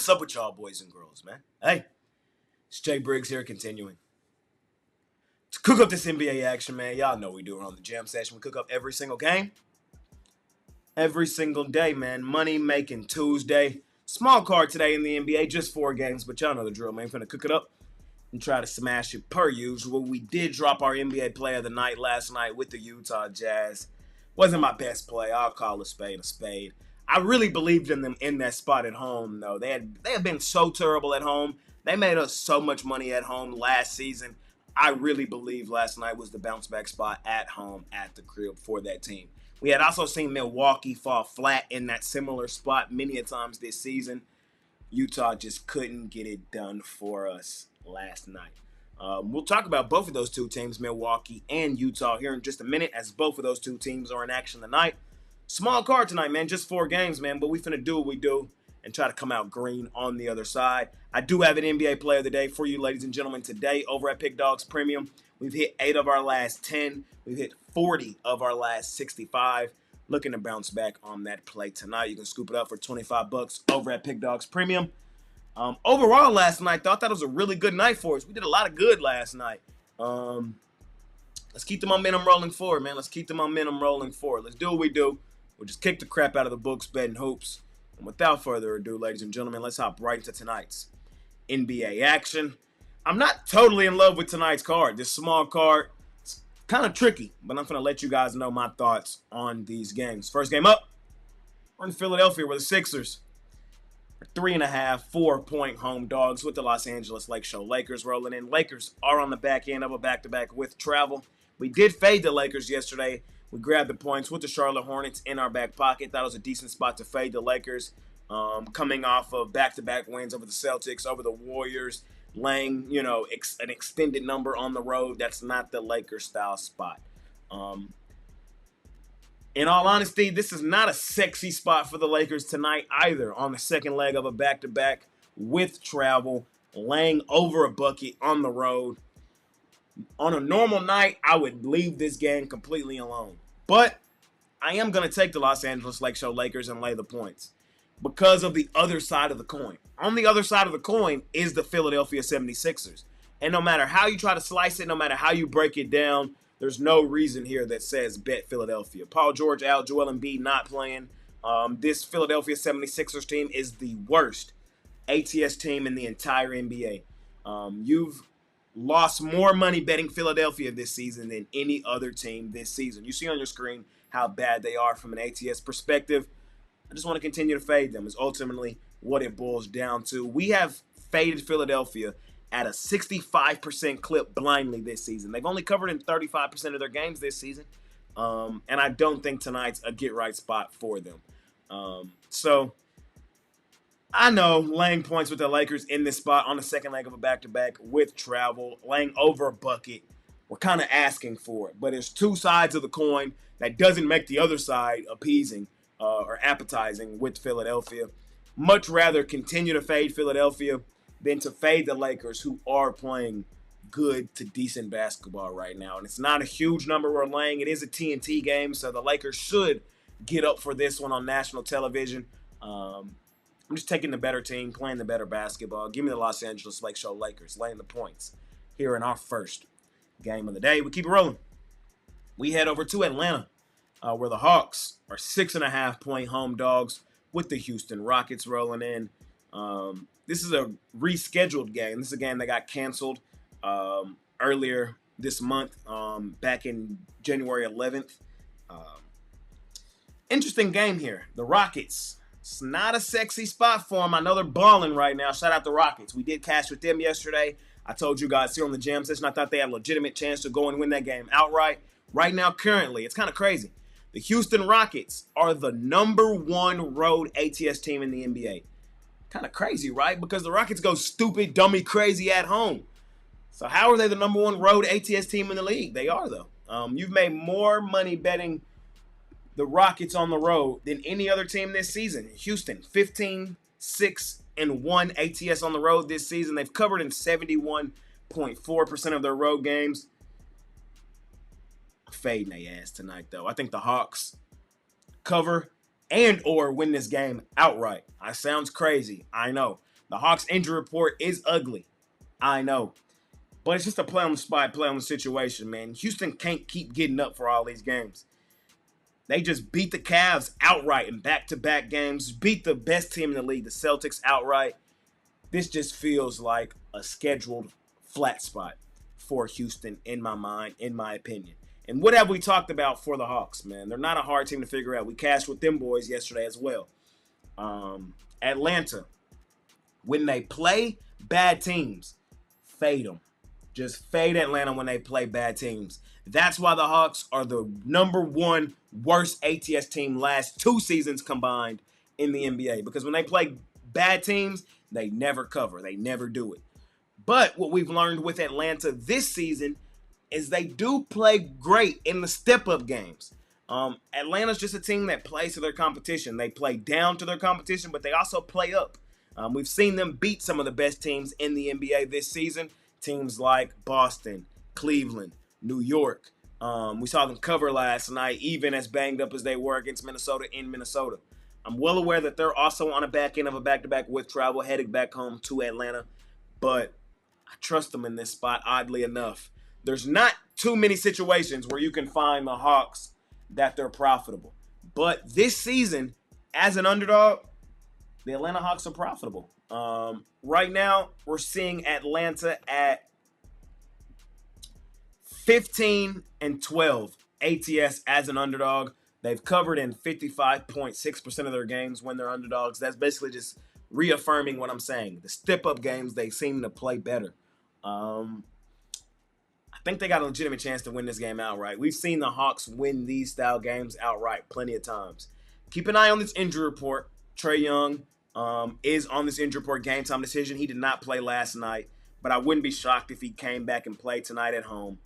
What's up with y'all boys and girls, man? Hey, it's Jay Briggs here continuing to cook up this NBA action, man. Y'all know we do it on the jam session. We cook up every single game, every single day, man. Money making Tuesday. Small card today in the NBA, just 4 games, but y'all know the drill, man. Finna cook it up and try to smash it per usual. We did drop our NBA player of the night last night with the Utah Jazz. Wasn't my best play. I'll call a spade a spade. I really believed in them in that spot at home, though. They have been so terrible at home. They made us so much money at home last season. I really believe last night was the bounce back spot at home at the crib for that team. We had also seen Milwaukee fall flat in that similar spot many a times this season. Utah just couldn't get it done for us last night. We'll talk about both of those two teams, Milwaukee and Utah, here in just a minute, as both of those two teams are in action tonight. Small card tonight, man. Just 4 games, man. But we finna do what we do and try to come out green on the other side. I do have an NBA player of the day for you, ladies and gentlemen, today over at Pickdawgz Premium. We've hit 8 of our last 10. We've hit 40 of our last 65. Looking to bounce back on that play tonight. You can scoop it up for $25 over at Pickdawgz Premium. Overall, last night, thought that was a really good night for us. We did a lot of good last night. Let's keep the momentum rolling forward, man. Let's keep the momentum rolling forward. Let's do what we do. We'll just kick the crap out of the books, betting hoops. And without further ado, ladies and gentlemen, let's hop right into tonight's NBA action. I'm not totally in love with tonight's card. This small card, it's kind of tricky, but I'm going to let you guys know my thoughts on these games. First game up, we're in Philadelphia with the Sixers. 3.5, 4-point home dogs with the Los Angeles Lakers rolling in. Lakers are on the back end of a back-to-back with travel. We did fade the Lakers yesterday. We grabbed the points with the Charlotte Hornets in our back pocket. That was a decent spot to fade the Lakers, coming off of back-to-back wins over the Celtics, over the Warriors, laying, an extended number on the road. That's not the Lakers-style spot. In all honesty, this is not a sexy spot for the Lakers tonight either, on the second leg of a back-to-back with travel, laying over a bucket on the road. On a normal night, I would leave this game completely alone. But I am going to take the Los Angeles Lakers and lay the points because of the other side of the coin. On the other side of the coin is the Philadelphia 76ers. And no matter how you try to slice it, no matter how you break it down, there's no reason here that says bet Philadelphia. Paul George out, Joel Embiid not playing. This Philadelphia 76ers team is the worst ATS team in the entire NBA. You've lost more money betting Philadelphia this season than any other team this season. You see on your screen how bad they are from an ATS perspective. I just want to continue to fade them is ultimately what it boils down to. We have faded Philadelphia at a 65% clip blindly this season. They've only covered in 35% of their games this season. And I don't think tonight's a get-right spot for them. So I know laying points with the Lakers in this spot on the second leg of a back-to-back with travel, laying over a bucket, we're kind of asking for it. But there's two sides of the coin that doesn't make the other side appeasing or appetizing with Philadelphia. Much rather continue to fade Philadelphia than to fade the Lakers, who are playing good to decent basketball right now. And it's not a huge number we're laying. It is a TNT game, so the Lakers should get up for this one on national television. I'm just taking the better team, playing the better basketball. Give me the Los Angeles Lakers, laying the points here in our first game of the day. We keep it rolling. We head over to Atlanta, where the Hawks are 6.5-point home dogs with the Houston Rockets rolling in. This is a rescheduled game. This is a game that got canceled earlier this month, back in January 11th. Interesting game here. The Rockets. It's not a sexy spot for them. I know they're balling right now. Shout out the Rockets. We did cash with them yesterday. I told you guys here on the jam session I thought they had a legitimate chance to go and win that game outright. Right now, currently, it's kind of crazy. The Houston Rockets are the #1 road ATS team in the NBA. Kind of crazy, right? Because the Rockets go stupid, dummy, crazy at home. So how are they the #1 road ATS team in the league? They are, though. You've made more money betting the Rockets on the road than any other team this season. Houston, 15-6-1 ATS on the road this season. They've covered in 71.4% of their road games. Fading their ass tonight, though. I think the Hawks cover and or win this game outright. Sounds crazy, I know. The Hawks injury report is ugly. I know. But it's just a play on the spot, play on the situation, man. Houston can't keep getting up for all these games. They just beat the Cavs outright in back-to-back games, beat the best team in the league, the Celtics, outright. This just feels like a scheduled flat spot for Houston, in my mind, in my opinion. And what have we talked about for the Hawks, man? They're not a hard team to figure out. We cashed with them boys yesterday as well. Atlanta, when they play bad teams, fade them. Just fade Atlanta when they play bad teams. That's why the Hawks are the #1 worst ATS team last 2 seasons combined in the NBA. Because when they play bad teams, they never cover. They never do it. But what we've learned with Atlanta this season is they do play great in the step-up games. Atlanta's just a team that plays to their competition. They play down to their competition, but they also play up. We've seen them beat some of the best teams in the NBA this season. Teams like Boston, Cleveland, New York. We saw them cover last night, even as banged up as they were against Minnesota in Minnesota. I'm well aware that they're also on a back end of a back-to-back with travel, heading back home to Atlanta. But I trust them in this spot, oddly enough. There's not too many situations where you can find the Hawks that they're profitable. But this season, as an underdog, the Atlanta Hawks are profitable. Right now, we're seeing Atlanta at 15-12 ATS as an underdog. They've covered in 55.6% of their games when they're underdogs. That's basically just reaffirming what I'm saying. The step-up games, they seem to play better. I think they got a legitimate chance to win this game outright. We've seen the Hawks win these style games outright plenty of times. Keep an eye on this injury report. Trae Young is on this injury report, game time decision. He did not play last night, but I wouldn't be shocked if he came back and played tonight at home.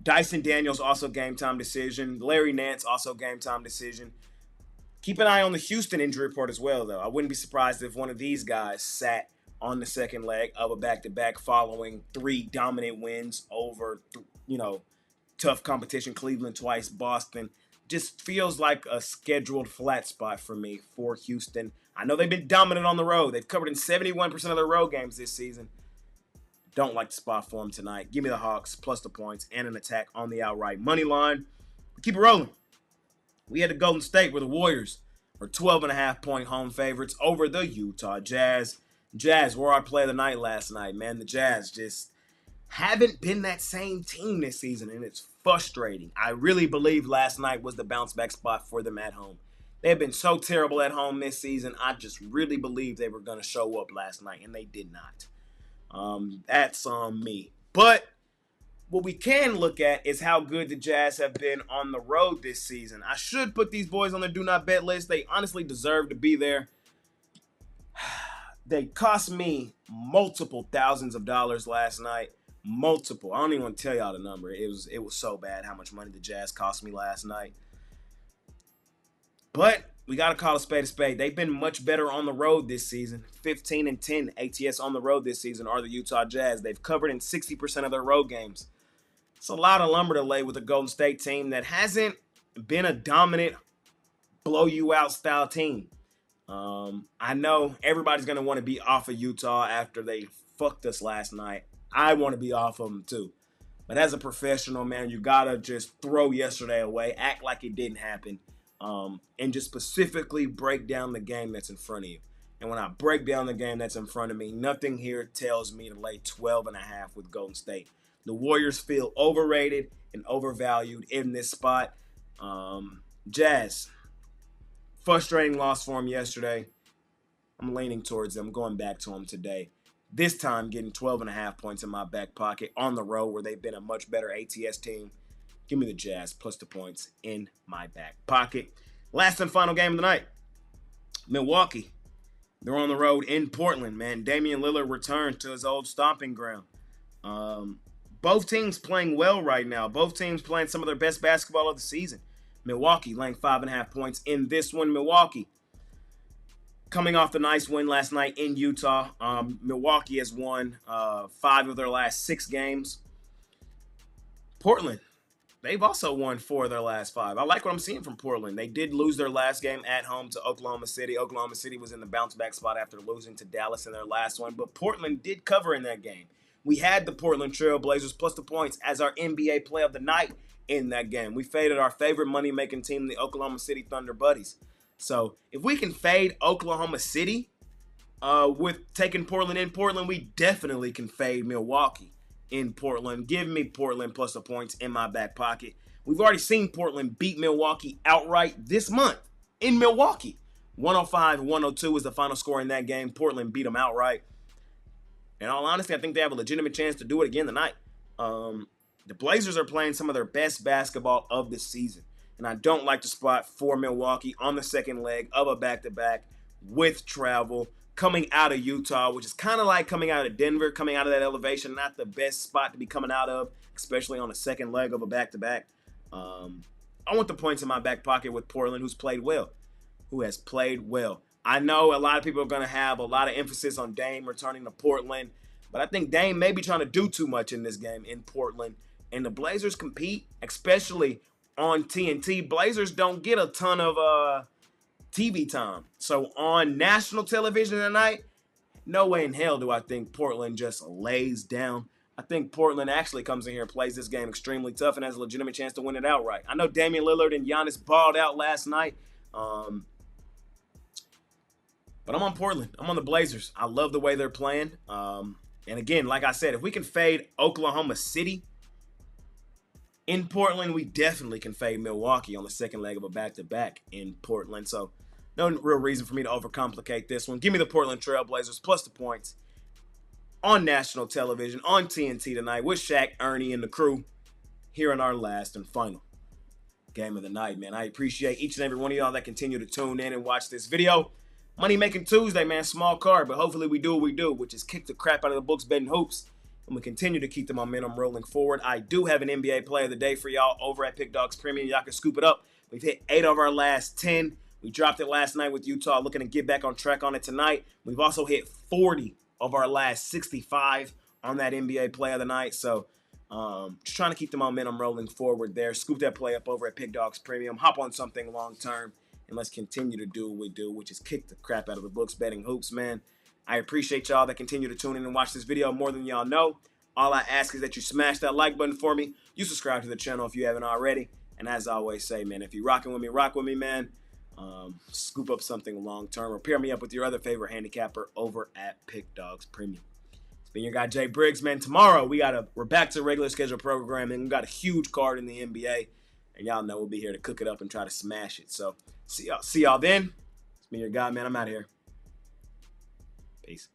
Dyson Daniels also game time decision. Larry Nance also game time decision. Keep an eye on the Houston injury report as well, though. I wouldn't be surprised if one of these guys sat on the second leg of a back-to-back following 3 dominant wins over, tough competition. Cleveland twice, Boston. Just feels like a scheduled flat spot for me for Houston. I know they've been dominant on the road. They've covered in 71% of their road games this season. Don't like the spot for them tonight. Give me the Hawks plus the points and an attack on the outright money line. Keep it rolling. We had the Golden State where the Warriors are 12.5-point home favorites over the Utah Jazz. Jazz were our play of the night last night, man. The Jazz just haven't been that same team this season, and it's frustrating. I really believe last night was the bounce-back spot for them at home. They have been so terrible at home this season. I just really believed they were going to show up last night, and they did not. That's on me. But what we can look at is how good the Jazz have been on the road this season. I should put these boys on the do not bet list. They honestly deserve to be there. They cost me multiple thousands of dollars last night. Multiple. I don't even want to tell y'all the number. It was so bad how much money the Jazz cost me last night. But we got to call a spade a spade. They've been much better on the road this season. 15-10 ATS on the road this season are the Utah Jazz. They've covered in 60% of their road games. It's a lot of lumber to lay with a Golden State team that hasn't been a dominant, blow-you-out style team. I know everybody's going to want to be off of Utah after they fucked us last night. I want to be off of them too. But as a professional, man, you got to just throw yesterday away, act like it didn't happen, and just specifically break down the game that's in front of you. And when I break down the game that's in front of me, nothing here tells me to lay 12.5 with Golden State. The Warriors feel overrated and overvalued in this spot. Jazz, frustrating loss for them yesterday. I'm leaning towards them, going back to them today. This time getting 12.5 points in my back pocket on the road where they've been a much better ATS team. Give me the Jazz plus the points in my back pocket. Last and final game of the night. Milwaukee. They're on the road in Portland, man. Damian Lillard returned to his old stomping ground. Both teams playing well right now. Both teams playing some of their best basketball of the season. Milwaukee laying 5.5 points in this one. Milwaukee coming off the nice win last night in Utah. Milwaukee has won 5 of their last 6 games. Portland they've also won 4 of their last 5. I like what I'm seeing from Portland. They did lose their last game at home to Oklahoma City. Oklahoma City was in the bounce back spot after losing to Dallas in their last one, but Portland did cover in that game. We had the Portland Trail Blazers plus the points as our NBA play of the night in that game. We faded our favorite money-making team, the Oklahoma City Thunder Buddies. So if we can fade Oklahoma City with taking Portland in Portland, we definitely can fade Milwaukee in Portland. Give me Portland plus the points in my back pocket. We've already seen Portland beat Milwaukee outright this month in Milwaukee. 105-102 is the final score in that game. Portland beat them outright. In all honesty, I think they have a legitimate chance to do it again tonight. The Blazers are playing some of their best basketball of the season. And I don't like the spot for Milwaukee on the second leg of a back-to-back with travel coming out of Utah, which is kind of like coming out of Denver, coming out of that elevation. Not the best spot to be coming out of, especially on the second leg of a back-to-back. I want the points in my back pocket with Portland, who has played well. I know a lot of people are going to have a lot of emphasis on Dame returning to Portland, but I think Dame may be trying to do too much in this game in Portland. And the Blazers compete, especially on TNT. Blazers don't get a ton of TV time. So on national television tonight, no way in hell do I think Portland just lays down. I think Portland actually comes in here and plays this game extremely tough and has a legitimate chance to win it outright. I know Damian Lillard and Giannis balled out last night. But I'm on Portland. I'm on the Blazers. I love the way they're playing. And again, like I said, if we can fade Oklahoma City in Portland, we definitely can fade Milwaukee on the second leg of a back-to-back in Portland. So no real reason for me to overcomplicate this one. Give me the Portland Trail Blazers plus the points on national television on TNT tonight with Shaq, Ernie, and the crew here in our last and final game of the night, man. I appreciate each and every one of y'all that continue to tune in and watch this video. Money Making Tuesday, man. Small card, but hopefully we do what we do, which is kick the crap out of the books betting hoops. And we continue to keep the momentum rolling forward. I do have an NBA Player of the Day for y'all over at Pickdawgz Premium. Y'all can scoop it up. We've hit 8 of our last 10. We dropped it last night with Utah, looking to get back on track on it tonight. We've also hit 40 of our last 65 on that NBA Player of the Night. So just trying to keep the momentum rolling forward there. Scoop that play up over at Pickdawgz Premium. Hop on something long-term. And let's continue to do what we do, which is kick the crap out of the books betting hoops, man. I appreciate y'all that continue to tune in and watch this video more than y'all know. All I ask is that you smash that like button for me. You subscribe to the channel if you haven't already. And as I always say, man, if you're rocking with me, rock with me, man. Scoop up something long-term or pair me up with your other favorite handicapper over at Pickdawgz Premium. It's been your guy, Jay Briggs, man. Tomorrow, we're back to regular schedule programming. We got a huge card in the NBA. And y'all know we'll be here to cook it up and try to smash it. So, see y'all then. It's been your guy, man. I'm out of here. Peace.